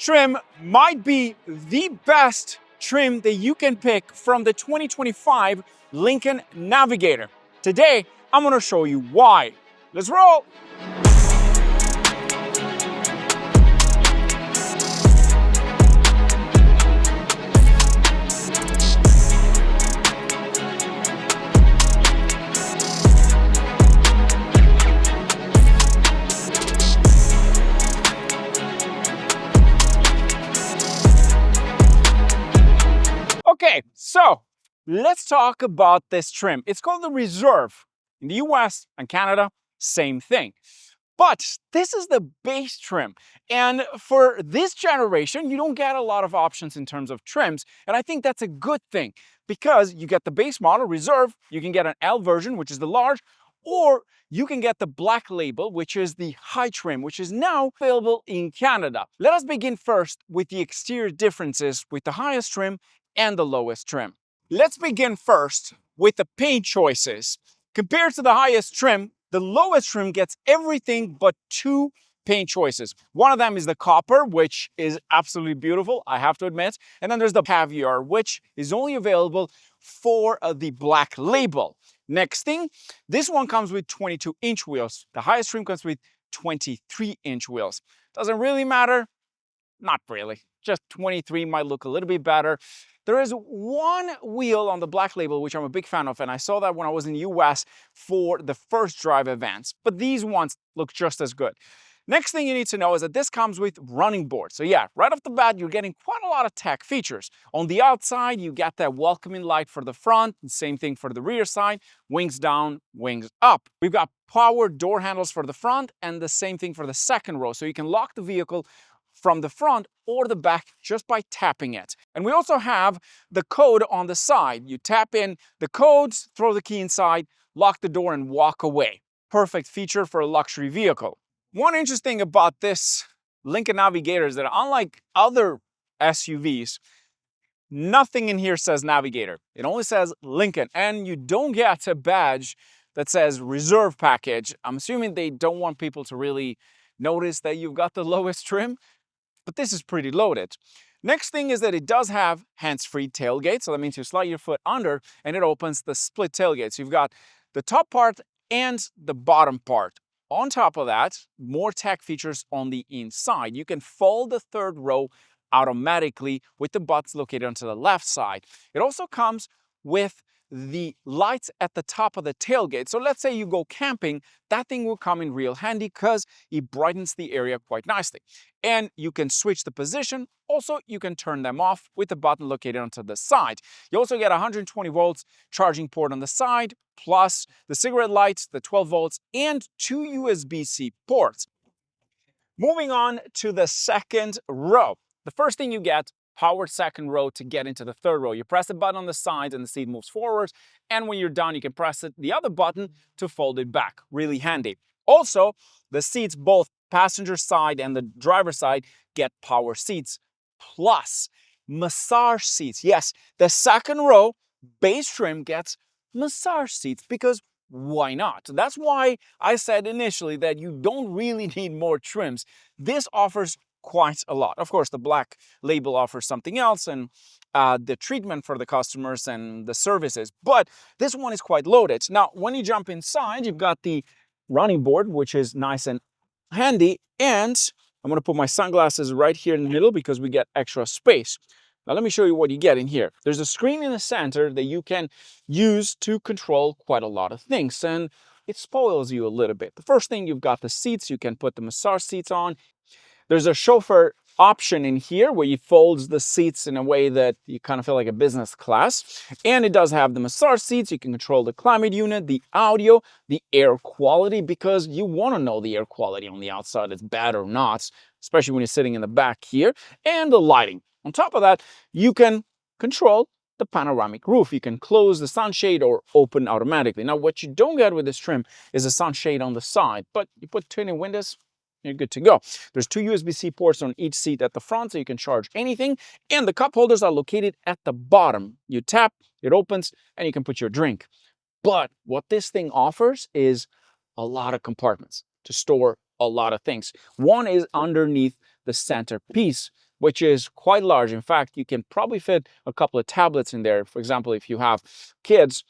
trim might be the best trim that you can pick from the 2025 Lincoln Navigator. Today, I'm gonna show you why. Let's roll! Okay, so let's talk about this trim. It's called the Reserve. In the US and Canada, same thing. But this is the base trim. And for this generation, you don't get a lot of options in terms of trims. And I think that's a good thing because you get the base model, Reserve, you can get an L version, which is the large, or you can get the Black Label, which is the high trim, which is now available in Canada. Let us begin first with the exterior differences with the highest trim and the lowest trim. Let's begin first with the paint choices. Compared to the highest trim, the lowest trim gets everything but two paint choices. One of them is the copper, which is absolutely beautiful, I have to admit. And then there's the caviar, which is only available for the Black Label. Next thing, this one comes with 22-inch wheels. The highest trim comes with 23-inch wheels. Doesn't really matter? Not really. Just 23 might look a little bit better. There is one wheel on the Black Label, which I'm a big fan of, and I saw that when I was in the US for the first drive events, but these ones look just as good. Next thing you need to know is that this comes with running boards. So yeah, right off the bat, you're getting quite a lot of tech features. On the outside, you get that welcoming light for the front, and same thing for the rear side, wings down, wings up. We've got power door handles for the front, and the same thing for the second row, so you can lock the vehicle from the front or the back just by tapping it. And we also have the code on the side. You tap in the codes, throw the key inside, lock the door and walk away. Perfect feature for a luxury vehicle. One interesting about this Lincoln Navigator is that unlike other SUVs, nothing in here says Navigator. It only says Lincoln, and you don't get a badge that says Reserve Package. I'm assuming they don't want people to really notice that you've got the lowest trim, but this is pretty loaded. Next thing is that it does have hands-free tailgate, so that means you slide your foot under and it opens the split tailgate. So you've got the top part and the bottom part. On top of that, more tech features on the inside. You can fold the third row automatically with the buttons located onto the left side. It also comes with the lights at the top of the tailgate. So let's say you go camping, that thing will come in real handy because it brightens the area quite nicely. And you can switch the position. Also, you can turn them off with the button located onto the side. You also get 120 volts charging port on the side, plus the cigarette lights, the 12 volts, and two USB-C ports. Moving on to the second row. The first thing you get, powered second row to get into the third row. You press the button on the side and the seat moves forward. And when you're done, you can press the other button to fold it back. Really handy. Also, the seats, both passenger side and the driver side, get power seats. Plus, massage seats. Yes, the second row base trim gets massage seats because why not? That's why I said initially that you don't really need more trims. This offers quite a lot. Of course, the Black Label offers something else and the treatment for the customers and the services, but this one is quite loaded. Now, when you jump inside, you've got the running board, which is nice and handy, and I'm going to put my sunglasses right here in the middle because we get extra space. Now, let me show you what you get in here. There's a screen in the center that you can use to control quite a lot of things, and it spoils you a little bit. The first thing, you've got the seats. You can put the massage seats on. There's a chauffeur option in here where you fold the seats in a way that you kind of feel like a business class. And it does have the massage seats. You can control the climate unit, the audio, the air quality, because you want to know the air quality on the outside is bad or not, especially when you're sitting in the back here, and the lighting. On top of that, you can control the panoramic roof. You can close the sunshade or open automatically. Now, what you don't get with this trim is a sunshade on the side, but you put tinted windows, you're good to go. There's two USB-C ports on each seat at the front, so you can charge anything. And the cup holders are located at the bottom. You tap, it opens, and you can put your drink. But what this thing offers is a lot of compartments to store a lot of things. One is underneath the centerpiece. which is quite large. In fact, you can probably fit a couple of tablets in there. For example, if you have kids,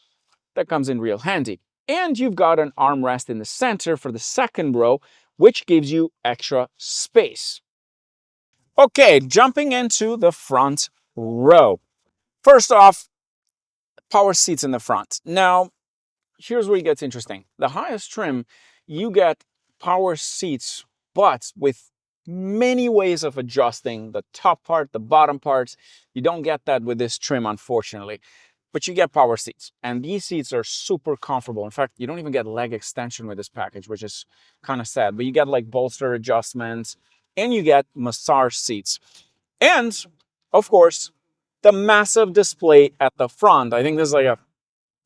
that comes in real handy. And you've got an armrest in the center for the second row, which gives you extra space. Okay, jumping into the front row. First off, power seats in the front. Now, here's where it gets interesting. The highest trim, you get power seats, but with many ways of adjusting the top part, the bottom parts. You don't get that with this trim, unfortunately. But you get power seats, and these seats are super comfortable. In fact, you don't even get leg extension with this package, which is kind of sad. But you get like bolster adjustments, and you get massage seats. And, of course, the massive display at the front. I think this is like a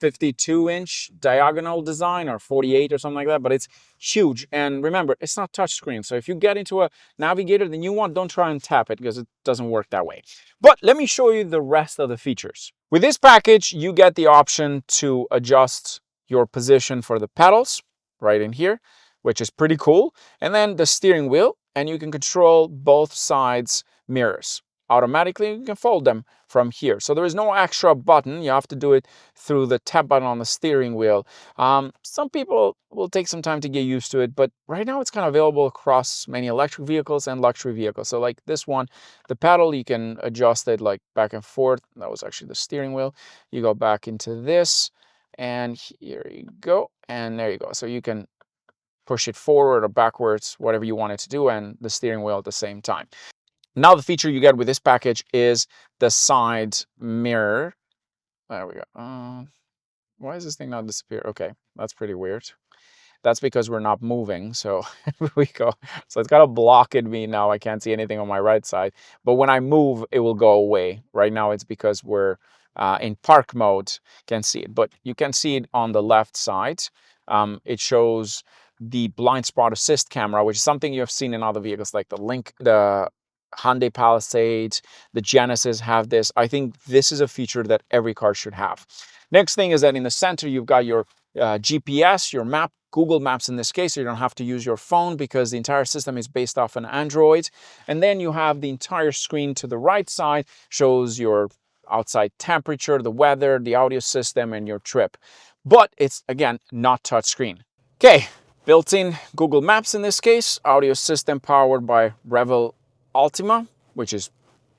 52-inch diagonal design or 48 or something like that, but it's huge. And remember, it's not touchscreen. So if you get into a Navigator, the new one, don't try and tap it because it doesn't work that way. But let me show you the rest of the features. With this package, you get the option to adjust your position for the pedals right in here, which is pretty cool. And then the steering wheel, and you can control both sides mirrors. Automatically, you can fold them from here. So there is no extra button. You have to do it through the tap button on the steering wheel. Some people will take some time to get used to it, but right now it's kind of available across many electric vehicles and luxury vehicles. So like this one, the pedal, you can adjust it like back and forth. That was actually the steering wheel. You go back into this, and here you go, and there you go. So you can push it forward or backwards, whatever you want it to do, and the steering wheel at the same time. Now the feature you get with this package is the side mirror. There we go. Why is this thing not disappear? Okay, that's pretty weird. That's because we're not moving, so here we go. So it's got a block in me now. I can't see anything on my right side. But when I move, it will go away. Right now it's because we're in park mode, can see it. But you can see it on the left side. It shows the blind spot assist camera, which is something you have seen in other vehicles like the Hyundai Palisade, the Genesis have this. I think this is a feature that every car should have. Next thing is that in the center, you've got your GPS, your map, Google Maps in this case, so you don't have to use your phone because the entire system is based off an Android. And then you have the entire screen to the right side, shows your outside temperature, the weather, the audio system, and your trip. But it's, again, not touchscreen. Okay, built-in Google Maps in this case, audio system powered by Revel Ultima, which is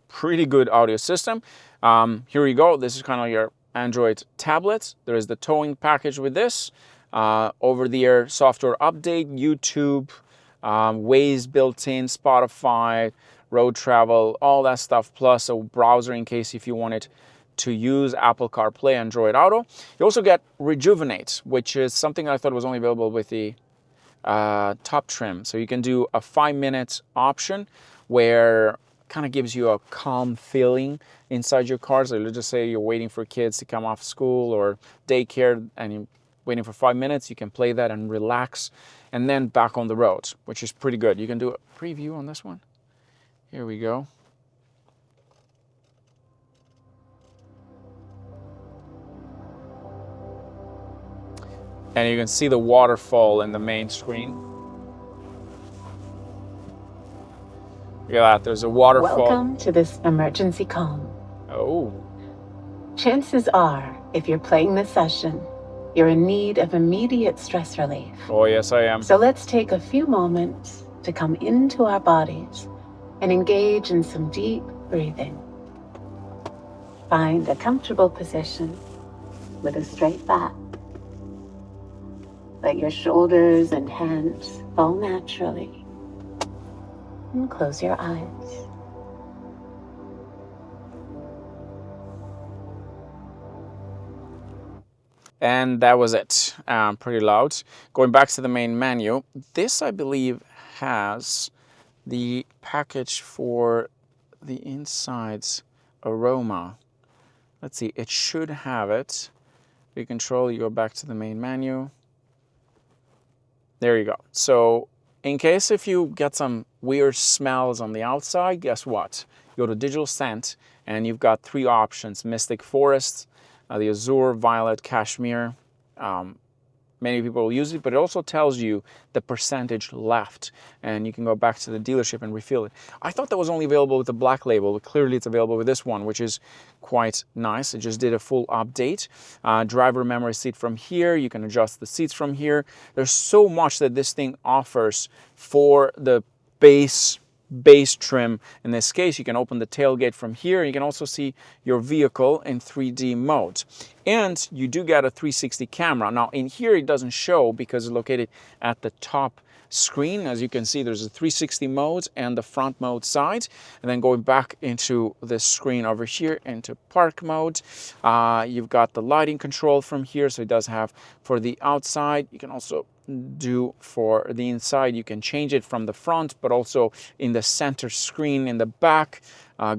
pretty good audio system. Here you go. This is kind of your Android tablet. There is the towing package with this. Over-the-air software update, YouTube, Waze built in, Spotify, road travel, all that stuff, plus a browser in case if you wanted to use Apple CarPlay, Android Auto. You also get Rejuvenate, which is something I thought was only available with the top trim. So you can do a 5-minute option where kind of gives you a calm feeling inside your car. So let's just say you're waiting for kids to come off school or daycare and you're waiting for 5 minutes, you can play that and relax and then back on the road, which is pretty good. You can do a preview on this one. Here we go. And you can see the waterfall in the main screen. Look at that, there's a waterfall. Welcome to this emergency call. Oh. Chances are, if you're playing this session, you're in need of immediate stress relief. Oh, yes, I am. So let's take a few moments to come into our bodies and engage in some deep breathing. Find a comfortable position with a straight back. Let your shoulders and hands fall naturally. And close your eyes. And that was it. Pretty loud. Going back to the main menu, this I believe has the package for the inside's aroma. Let's see, it should have it. You control, you go back to the main menu. There you go. So in case if you get some weird smells on the outside, guess what? You go to Digital Scent and you've got 3 options: Mystic Forest, the Azure, Violet, Cashmere. many people will use it, but it also tells you the percentage left, and you can go back to the dealership and refill it. I thought that was only available with the black label, but clearly it's available with this one, which is quite nice. It just did a full update. Driver memory seat from here. You can adjust the seats from here. There's so much that this thing offers for the base trim. In this case, you can open the tailgate from here. You can also see your vehicle in 3D mode. And you do get a 360 camera. Now in here it doesn't show because it's located at the top screen. As you can see, there's a 360 mode and the front mode side. And then going back into this screen over here into park mode, you've got the lighting control from here. So it does have for the outside. You can also do for the inside. You can change it from the front, but also in the center screen in the back.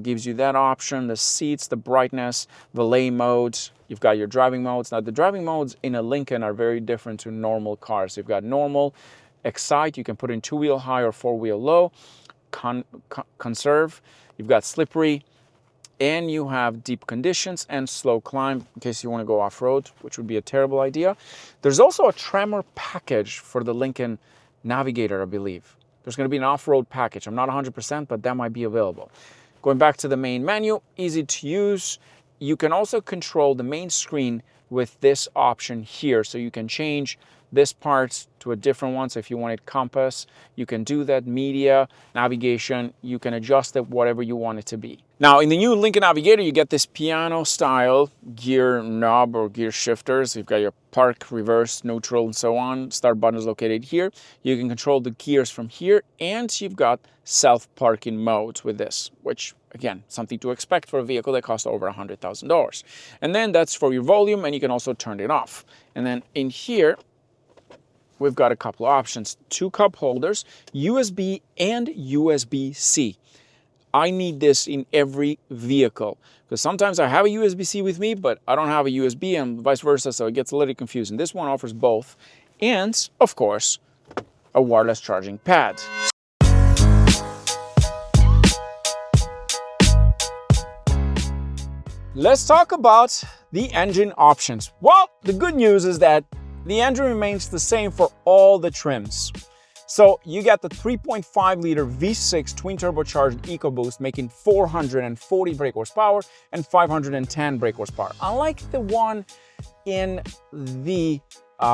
Gives you that option, the seats, the brightness, valet mode. You've got your driving modes. Now the driving modes in a Lincoln are very different to normal cars. You've got normal, excite, you can put in 2-wheel high or 4-wheel low, conserve, you've got slippery, and you have deep conditions and slow climb in case you want to go off-road, which would be a terrible idea. There's also a tremor package for the Lincoln Navigator, I believe. There's going to be an off-road package. I'm not 100%, but that might be available. Going back to the main menu, easy to use. You can also control the main screen with this option here. So you can change this part to a different one. So if you wanted compass, you can do that. Media, navigation, you can adjust it whatever you want it to be. Now in the new Lincoln Navigator, you get this piano style gear knob or gear shifters. You've got your park, reverse, neutral, and so on. Start button is located here. You can control the gears from here, and you've got self-parking modes with this, which again, something to expect for a vehicle that costs over $100,000. And then that's for your volume, and you can also turn it off. And then in here, we've got a couple of options. 2 cup holders, USB and USB-C. I need this in every vehicle because sometimes I have a USB-C with me, but I don't have a USB and vice versa, so it gets a little confusing. This one offers both, and of course, a wireless charging pad. Let's talk about the engine options. Well, the good news is that the engine remains the same for all the trims. So you get the 3.5-liter V6 twin turbocharged EcoBoost, making 440 brake horsepower and 510 brake horsepower. Unlike the one in the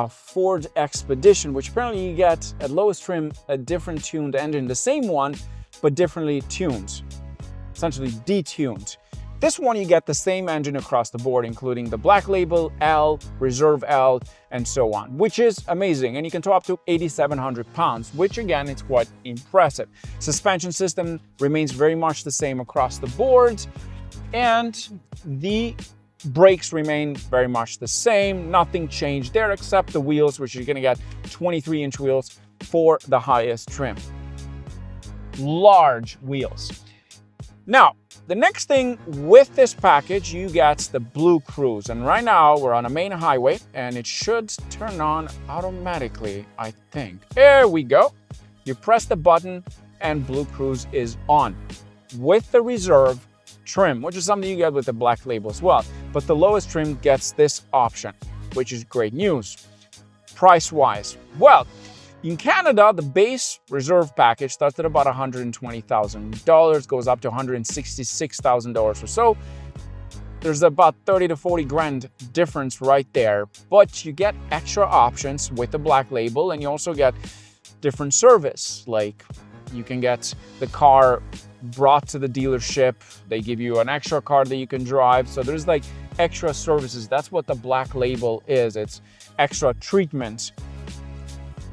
Ford Expedition, which apparently you get at lowest trim a different tuned engine, the same one, but differently tuned, essentially detuned. This one, you get the same engine across the board, including the Black Label L, Reserve L, and so on, which is amazing. And you can tow up to 8,700 pounds, which again, it's quite impressive. Suspension system remains very much the same across the board, and the brakes remain very much the same. Nothing changed there except the wheels, which you're gonna get 23-inch wheels for the highest trim. Large wheels. Now, the next thing with this package, you get the Blue Cruise. And right now we're on a main highway and it should turn on automatically, I think. There we go. You press the button and Blue Cruise is on with the Reserve trim, which is something you get with the Black Label as well. But the lowest trim gets this option, which is great news. Price-wise, well, in Canada, the base Reserve package starts at about $120,000, goes up to $166,000 or so. There's about 30 to 40 grand difference right there, but you get extra options with the Black Label, and you also get different service. Like you can get the car brought to the dealership. They give you an extra car that you can drive. So there's like extra services. That's what the Black Label is. It's extra treatment,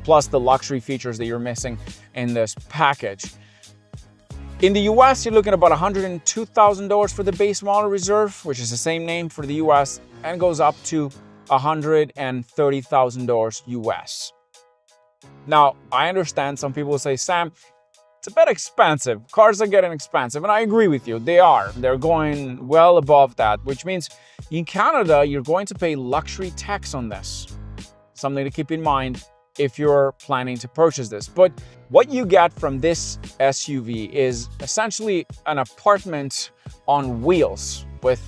plus the luxury features that you're missing in this package. In the US, you're looking at about $102,000 for the base model Reserve, which is the same name for the US, and goes up to $130,000 US. Now, I understand some people say, Sam, it's a bit expensive. Cars are getting expensive, and I agree with you. They are. They're going well above that, which means in Canada, you're going to pay luxury tax on this. Something to keep in mind if you're planning to purchase this. But what you get from this SUV is essentially an apartment on wheels with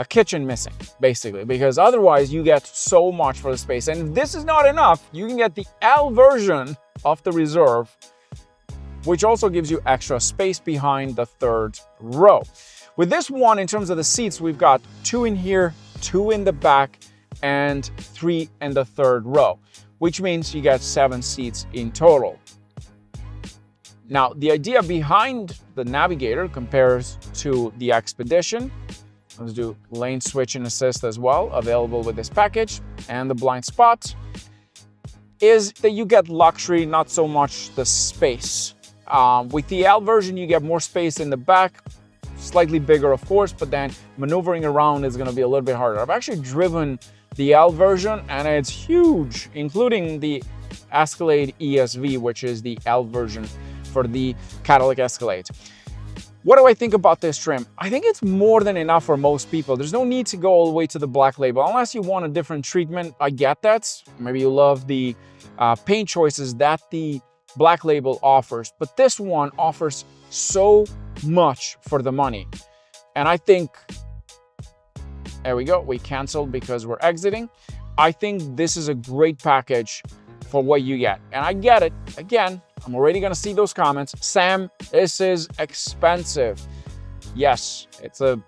a kitchen missing, basically, because otherwise you get so much for the space. And if this is not enough, you can get the L version of the Reserve, which also gives you extra space behind the third row. With this one, in terms of the seats, we've got 2 in here, 2 in the back, and 3 in the third row, which means you get 7 seats in total. Now, the idea behind the Navigator compares to the Expedition. Let's do lane switch and assist as well, available with this package, and the blind spot, is that you get luxury, not so much the space. With the L version, you get more space in the back, slightly bigger, of course, but then maneuvering around is going to be a little bit harder. I've actually driven the L version, and it's huge, including the Escalade ESV, which is the L version for the Cadillac Escalade. What do I think about this trim? I think it's more than enough for most people. There's no need to go all the way to the Black Label. Unless you want a different treatment, I get that. Maybe you love the paint choices that the Black Label offers, but this one offers so much for the money. And I think, there we go, we canceled because we're exiting. I think this is a great package for what you get. And I get it, again, I'm already gonna see those comments. Sam, this is expensive. Yes, it's a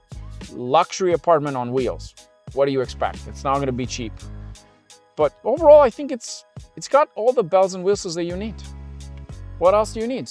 luxury apartment on wheels. What do you expect? It's not gonna be cheap. But overall, I think it's got all the bells and whistles that you need. What else do you need?